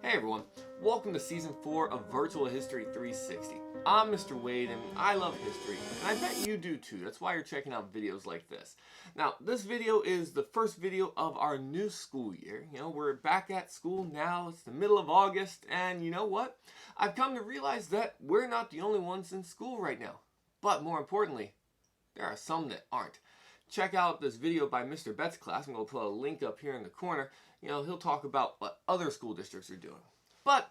Hey everyone, welcome to Season 4 of Virtual History 360. I'm Mr. Wade and I love history, and I bet you do too. That's why you're checking out videos like this. Now, this video is the first video of our new school year. We're back at school now, it's the middle of August, and you know what? I've come to realize that we're not the only ones in school right now. But more importantly, there are some that aren't. Check out this video by Mr. Bett's class. I'm going to put a link up here in the corner. He'll talk about what other school districts are doing. But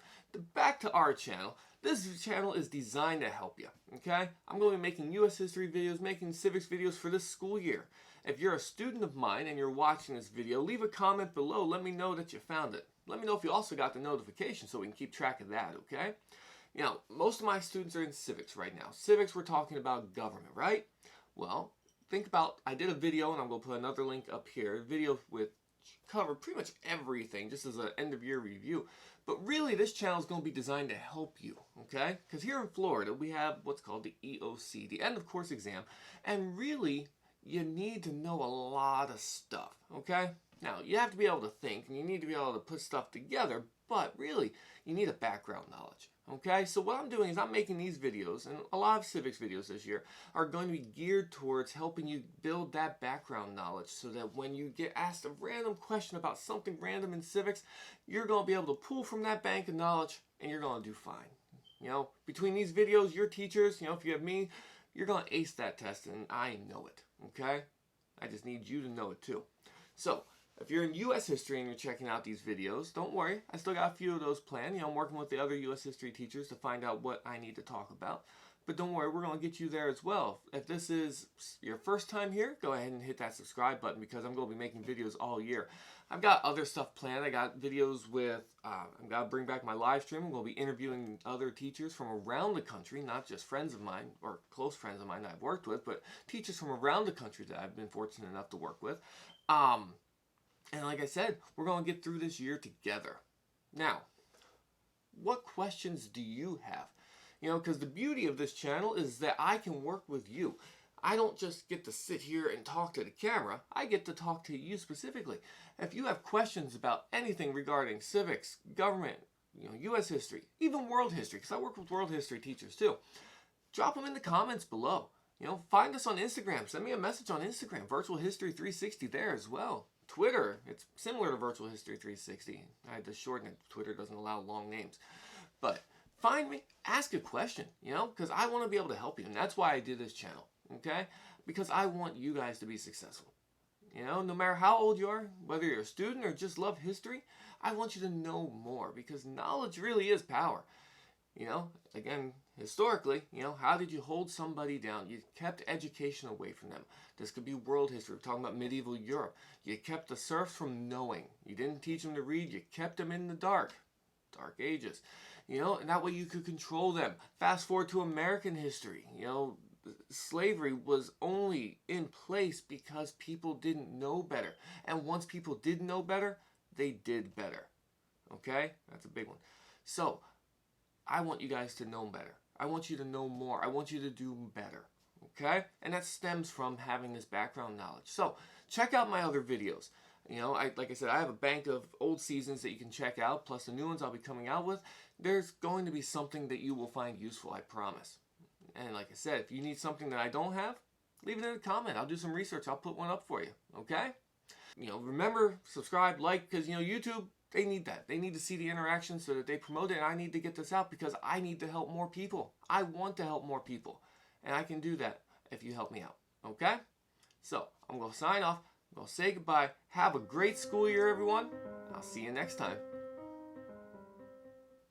back to our channel. This channel is designed to help you, okay? I'm going to be making US history videos, making civics videos for this school year. If you're a student of mine and you're watching this video, leave a comment below. Let me know that you found it. Let me know if you also got the notification so we can keep track of that, okay? Most of my students are in civics right now. Civics, we're talking about government, right? Well, think about, I did a video, and I'm going to put another link up here, a video with cover pretty much everything, just as an end of year review. But really, this channel is going to be designed to help you, okay? Because here in Florida, we have what's called the EOC, the end of course exam, and really, you need to know a lot of stuff, okay? Now, you have to be able to think, and you need to be able to put stuff together, but really, you need a background knowledge. Okay, so what I'm doing is I'm making these videos, and a lot of civics videos this year are going to be geared towards helping you build that background knowledge so that when you get asked a random question about something random in civics, you're going to be able to pull from that bank of knowledge and you're going to do fine. Between these videos, your teachers, if you have me, you're going to ace that test, and I know it, okay? I just need you to know it too. So, if you're in US history and you're checking out these videos, don't worry. I still got a few of those planned. I'm working with the other US history teachers to find out what I need to talk about. But don't worry, we're going to get you there as well. If this is your first time here, go ahead and hit that subscribe button because I'm going to be making videos all year. I've got other stuff planned. I got videos with, I'm going to bring back my live stream. I'm going to be interviewing other teachers from around the country, not just friends of mine or close friends of mine that I've worked with, but teachers from around the country that I've been fortunate enough to work with. And like I said, we're going to get through this year together. Now, what questions do you have? Because the beauty of this channel is that I can work with you. I don't just get to sit here and talk to the camera. I get to talk to you specifically. If you have questions about anything regarding civics, government, US history, even world history, because I work with world history teachers too, drop them in the comments below. Find us on Instagram. Send me a message on Instagram, Virtual History 360 there as well. Twitter, it's similar to Virtual History 360. I had to shorten it. Twitter doesn't allow long names. But find me, ask a question, because I want to be able to help you. And that's why I did this channel, okay? Because I want you guys to be successful. No matter how old you are, whether you're a student or just love history, I want you to know more because knowledge really is power. Again, historically, how did you hold somebody down? You kept education away from them. This could be world history. We're talking about medieval Europe. You kept the serfs from knowing. You didn't teach them to read. You kept them in the dark ages. And that way you could control them. Fast forward to American history. Slavery was only in place because people didn't know better. And once people did know better, they did better. Okay? That's a big one. So, I want you guys to know better. I want you to know more. I want you to do better. Okay? And that stems from having this background knowledge. So, check out my other videos. Like I said, I have a bank of old seasons that you can check out, plus the new ones I'll be coming out with. There's going to be something that you will find useful, I promise. And like I said, if you need something that I don't have, leave it in a comment. I'll do some research. I'll put one up for you. Okay? Remember, subscribe, like, because, YouTube, they need that. They need to see the interaction so that they promote it, and I need to get this out because I need to help more people. I want to help more people, and I can do that if you help me out, okay? So, I'm going to sign off. I'm going to say goodbye. Have a great school year, everyone. I'll see you next time.